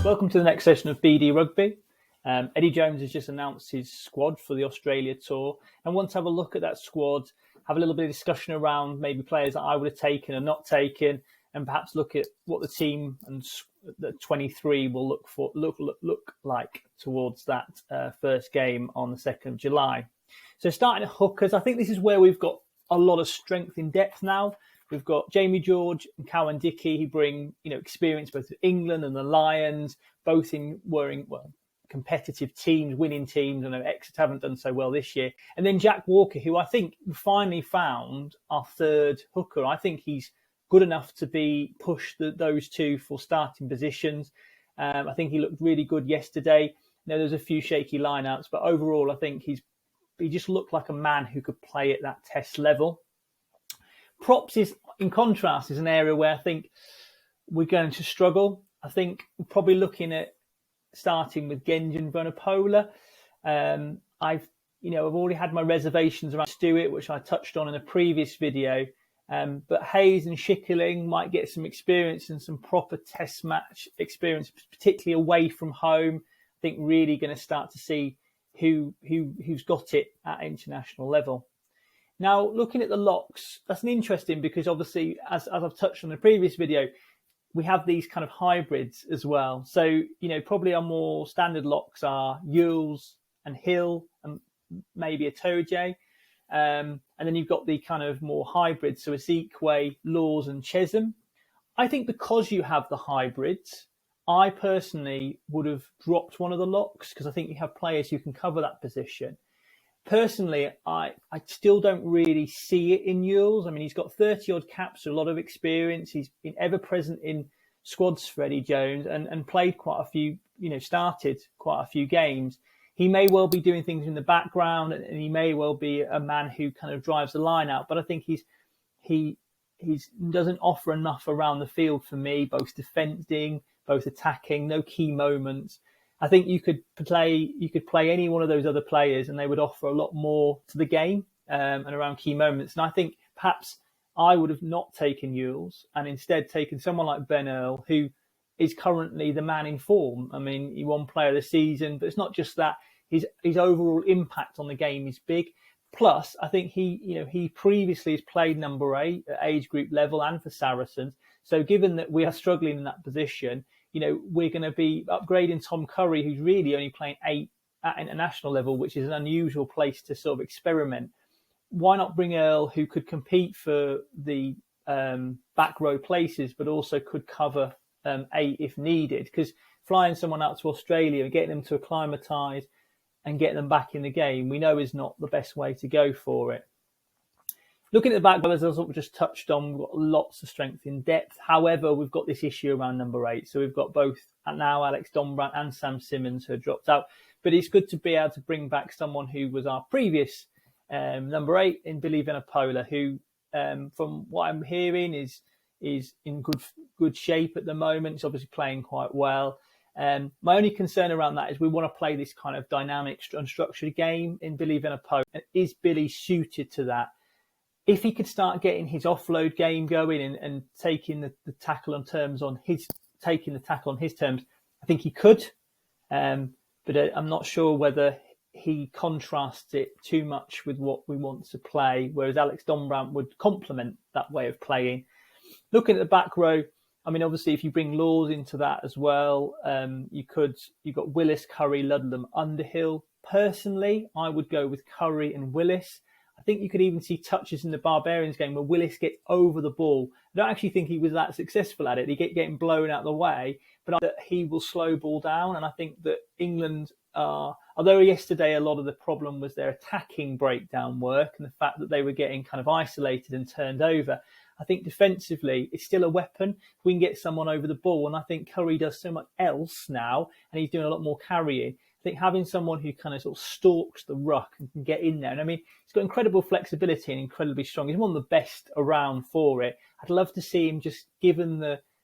Welcome to the next session of BD Rugby. Eddie Jones has just announced his squad for the Australia tour, and want to have a look at that squad, have a little bit of discussion around maybe players that I would have taken and not taken, and perhaps look at what the team and the 23 will look like towards that first game on the 2nd of July. So starting at hookers, I think this is where we've got a lot of strength in depth now. We've got Jamie George and Cowan Dickey, who bring experience both with England and the Lions, both in wearing competitive teams, winning teams. I know Exeter haven't done so well this year. And then Jack Walker, who I think we finally found our third hooker. I think he's good enough to be pushed those two for starting positions. I think he looked really good yesterday. There's a few shaky lineouts, but overall, I think he just looked like a man who could play at that test level. Props is, in contrast, is an area where I think we're going to struggle. I think we're probably looking at starting with Genji and Vunipola. I've already had my reservations around Stewart, which I touched on in a previous video. But Hayes and Schickerling might get some experience and some proper test match experience, particularly away from home. I think really going to start to see who's got it at international level. Now, looking at the locks, that's an interesting because obviously, as I've touched on in the previous video, we have these kind of hybrids as well. So, probably our more standard locks are Yules and Hill and maybe a Toje. And then you've got the kind of more hybrids, so Ezekwe, Laws and Chesham. I think because you have the hybrids, I personally would have dropped one of the locks because I think you have players who can cover that position. Personally, I still don't really see it in Yules. I mean, he's got 30-odd caps, so a lot of experience. He's been ever-present in squads for Eddie Jones and played quite a few, started quite a few games. He may well be doing things in the background and he may well be a man who kind of drives the line out. But I think he doesn't offer enough around the field for me, both defending, both attacking, no key moments. I think you could play any one of those other players and they would offer a lot more to the game and around key moments. And I think perhaps I would have not taken Yules and instead taken someone like Ben Earl, who is currently the man in form. I mean, he won player of the season, but it's not just that. His overall impact on the game is big. Plus, I think he previously has played number 8 at age group level and for Saracens. So given that we are struggling in that position, we're going to be upgrading Tom Curry, who's really only playing 8 at international level, which is an unusual place to sort of experiment. Why not bring Earl, who could compete for the back row places, but also could cover 8 if needed? Because flying someone out to Australia and getting them to acclimatise and get them back in the game, we know is not the best way to go for it. Looking at the back row, as I sort of just touched on, we've got lots of strength in depth. However, we've got this issue around number 8. So we've got both now Alex Dombrandt and Sam Simmons who have dropped out. But it's good to be able to bring back someone who was our previous number 8 in Billy Vunipola, who, from what I'm hearing, is in good shape at the moment. He's obviously playing quite well. My only concern around that is we want to play this kind of dynamic, unstructured game in Billy Vunipola. And is Billy suited to that? If he could start getting his offload game going and taking the tackle on terms on his terms, I think he could. But I'm not sure whether he contrasts it too much with what we want to play, whereas Alex Dombrandt would complement that way of playing. Looking at the back row, I mean, obviously, if you bring Laws into that as well, you've got Willis, Curry, Ludlam, Underhill. Personally, I would go with Curry and Willis. I think you could even see touches in the Barbarians game where Willis gets over the ball. I don't actually think he was that successful at it. He getting blown out of the way, but that he will slow ball down. And I think that England although yesterday a lot of the problem was their attacking breakdown work and the fact that they were getting kind of isolated and turned over, I think defensively it's still a weapon. We can get someone over the ball, and I think Curry does so much else now, and he's doing a lot more carrying. I think having someone who kind of sort of stalks the ruck and can get in there. And I mean, he's got incredible flexibility and incredibly strong. He's one of the best around for it. I'd love to see him just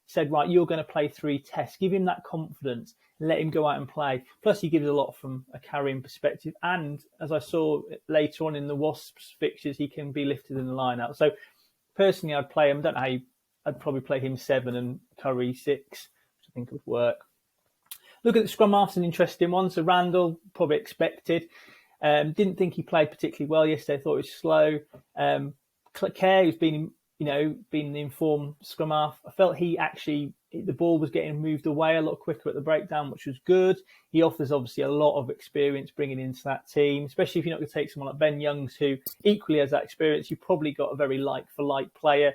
said, right, you're going to play 3 tests. Give him that confidence and let him go out and play. Plus, he gives a lot from a carrying perspective. And as I saw later on in the Wasps fixtures, he can be lifted in the line-out. So personally, I'd play him. I don't know how I'd probably play him 7 and Curry 6, which I think would work. Look at the Scrum-half's an interesting one. So Randall, probably expected. Didn't think he played particularly well yesterday. Thought he was slow. Kerr, who's been the informed Scrum-half, I felt the ball was getting moved away a lot quicker at the breakdown, which was good. He offers obviously a lot of experience bringing into that team, especially if you're not going to take someone like Ben Youngs, who equally has that experience. You've probably got a very like-for-like player.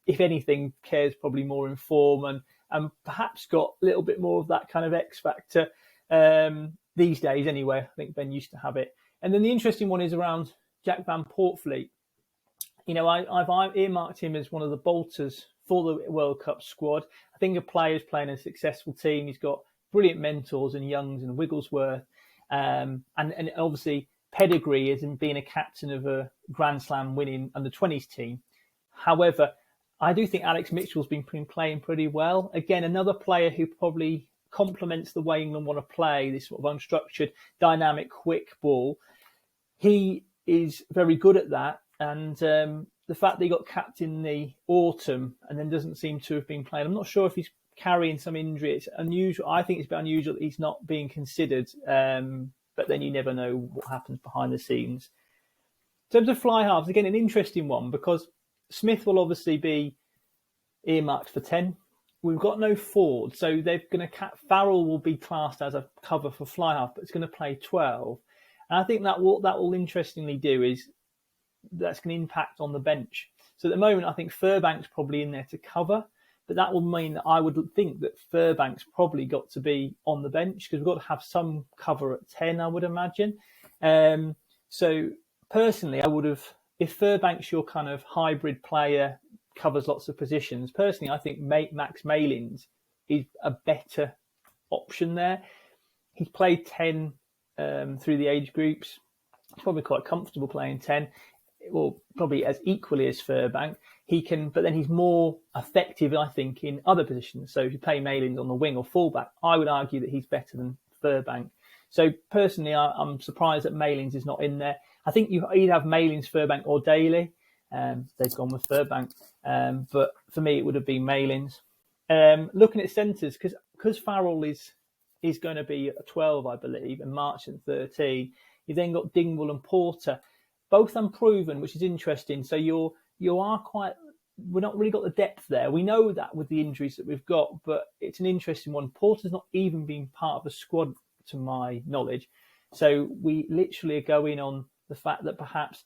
If anything, Kerr's probably more in form and perhaps got a little bit more of that kind of X factor these days anyway. I think Ben used to have it. And then the interesting one is around Jack Van Portfleet. I've earmarked him as one of the bolters for the World Cup squad. I think a player's playing a successful team. He's got brilliant mentors in Youngs and Wigglesworth. And obviously pedigree as in being a captain of a Grand Slam winning under-20s team. However, I do think Alex Mitchell's been playing pretty well. Again, another player who probably complements the way England want to play, this sort of unstructured, dynamic, quick ball. He is very good at that. And the fact that he got capped in the autumn and then doesn't seem to have been playing, I'm not sure if he's carrying some injury. It's unusual. I think it's a bit unusual that he's not being considered. But then you never know what happens behind the scenes. In terms of fly halves, again, an interesting one because Smith will obviously be earmarked for 10. We've got no Ford, so they're going to Farrell will be classed as a cover for fly half, but it's going to play 12. And I think that will interestingly do is that's going to impact on the bench. So at the moment, I think Furbank's probably in there to cover, but that will mean that I would think that Furbank's probably got to be on the bench because we've got to have some cover at 10, I would imagine. So personally, I would have, if Furbank's your kind of hybrid player, covers lots of positions, personally, I think Max Malins is a better option there. He's played 10 through the age groups. He's probably quite comfortable playing 10. Well, probably as equally as Furbank. But then he's more effective, I think, in other positions. So if you play Malins on the wing or fullback, I would argue that he's better than Furbank. So personally, I'm surprised that Malins is not in there. I think you either have Malins, Furbank, or Daly. They've gone with Furbank. But for me, it would have been Malins. Looking at centres, because Farrell is going to be at 12, I believe, and Marchant 13. You've then got Dingwall and Porter, both unproven, which is interesting. So we're not really got the depth there. We know that with the injuries that we've got, but it's an interesting one. Porter's not even been part of the squad, to my knowledge. So we literally are going on the fact that perhaps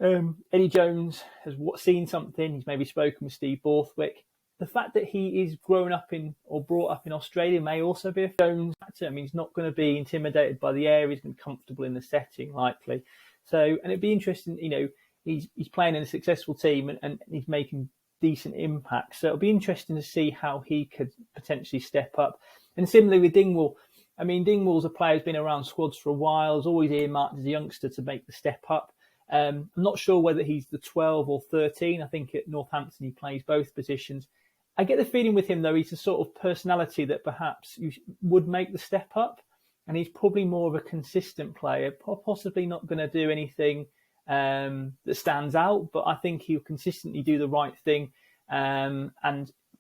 Eddie Jones has seen something. He's maybe spoken with Steve Borthwick. The fact that he is brought up in Australia may also be a Jones factor. I mean, he's not going to be intimidated by the air. He's going to be comfortable in the setting, likely. So, and it'd be interesting, he's playing in a successful team and he's making decent impact. So it'll be interesting to see how he could potentially step up. And similarly with Dingwall, I mean, Dingwall's a player who's been around squads for a while, is always earmarked as a youngster to make the step up. I'm not sure whether he's the 12 or 13. I think at Northampton he plays both positions. I get the feeling with him, though, he's a sort of personality that perhaps you would make the step up. And he's probably more of a consistent player, possibly not going to do anything that stands out, but I think he'll consistently do the right thing and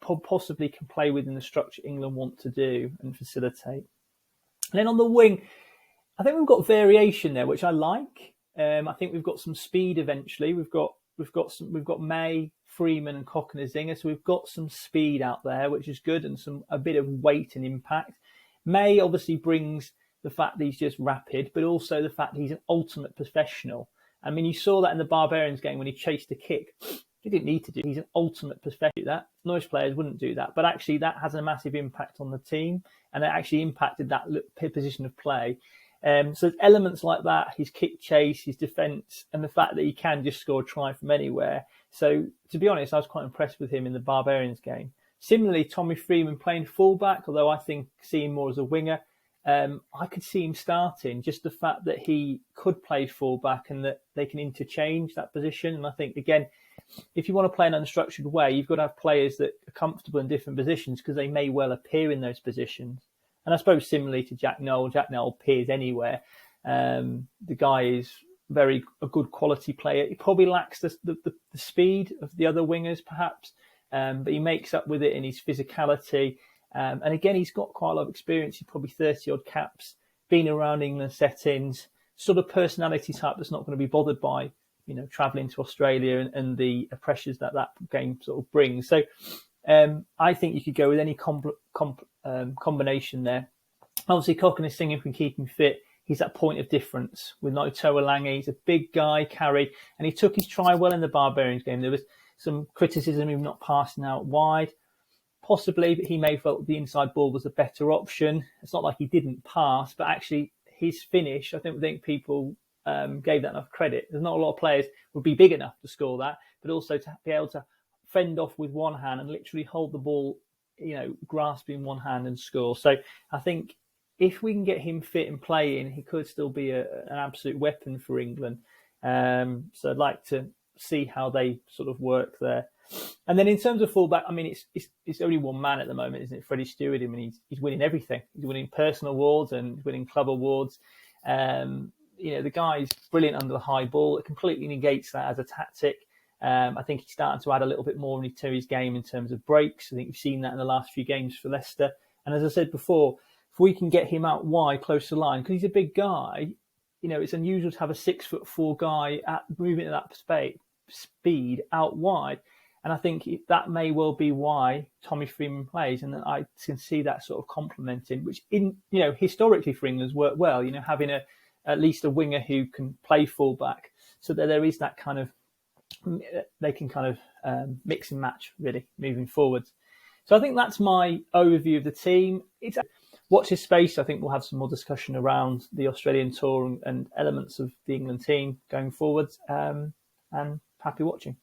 possibly can play within the structure England want to do and facilitate. And then on the wing, I think we've got variation there, which I like. I think we've got some speed eventually. We've got May, Freeman, and Cockner-Zinger, so we've got some speed out there, which is good, and a bit of weight and impact. May obviously brings the fact that he's just rapid, but also the fact that he's an ultimate professional. I mean, you saw that in the Barbarians game when he chased a kick. He didn't need to do. He's an ultimate professional. That most players wouldn't do that, but actually that has a massive impact on the team, and it actually impacted that position of play. So elements like that, his kick chase, his defence, and the fact that he can just score a try from anywhere. So to be honest, I was quite impressed with him in the Barbarians game. Similarly, Tommy Freeman playing fullback, although I think see him more as a winger. I could see him starting, just the fact that he could play fullback and that they can interchange that position. And I think, again, if you want to play in an unstructured way, you've got to have players that are comfortable in different positions because they may well appear in those positions. And I suppose similarly to Jack Noel appears anywhere. The guy is a good quality player. He probably lacks the speed of the other wingers, perhaps. But he makes up with it in his physicality And again, he's got quite a lot of experience. He's probably 30 odd caps, been around England settings, sort of personality type that's not going to be bothered by, traveling to Australia and the pressures that game sort of brings. So I think you could go with any combination there. Obviously, Cocken is singing if we can keep him fit. He's that point of difference with Notoa Lange. He's a big guy, carry, and he took his try well in the Barbarians game. There was some criticism of him not passing out wide, possibly, but he may have felt the inside ball was a better option. It's not like he didn't pass, but actually his finish, I think people gave that enough credit. There's not a lot of players would be big enough to score that, but also to be able to fend off with one hand and literally hold the ball, grasping one hand and score. So I think if we can get him fit and playing, he could still be an absolute weapon for England. So I'd like to see how they sort of work there. And then in terms of fullback, I mean, it's only one man at the moment, isn't it? Freddie Stewart. I mean, he's winning everything. He's winning personal awards and winning club awards. The guy's brilliant under the high ball. It completely negates that as a tactic. I think he's starting to add a little bit more to his game in terms of breaks. I think we've seen that in the last few games for Leicester. And as I said before, if we can get him out wide, close to the line, because he's a big guy, it's unusual to have a 6'4" guy moving at that speed out wide. And I think that may well be why Tommy Freeman plays. And I can see that sort of complementing, which historically for England's worked well, having at least a winger who can play fullback, so that there is that kind of, they can kind of mix and match really moving forward. So I think that's my overview of the team. Watch this space. I think we'll have some more discussion around the Australian tour and elements of the England team going forward. And happy watching.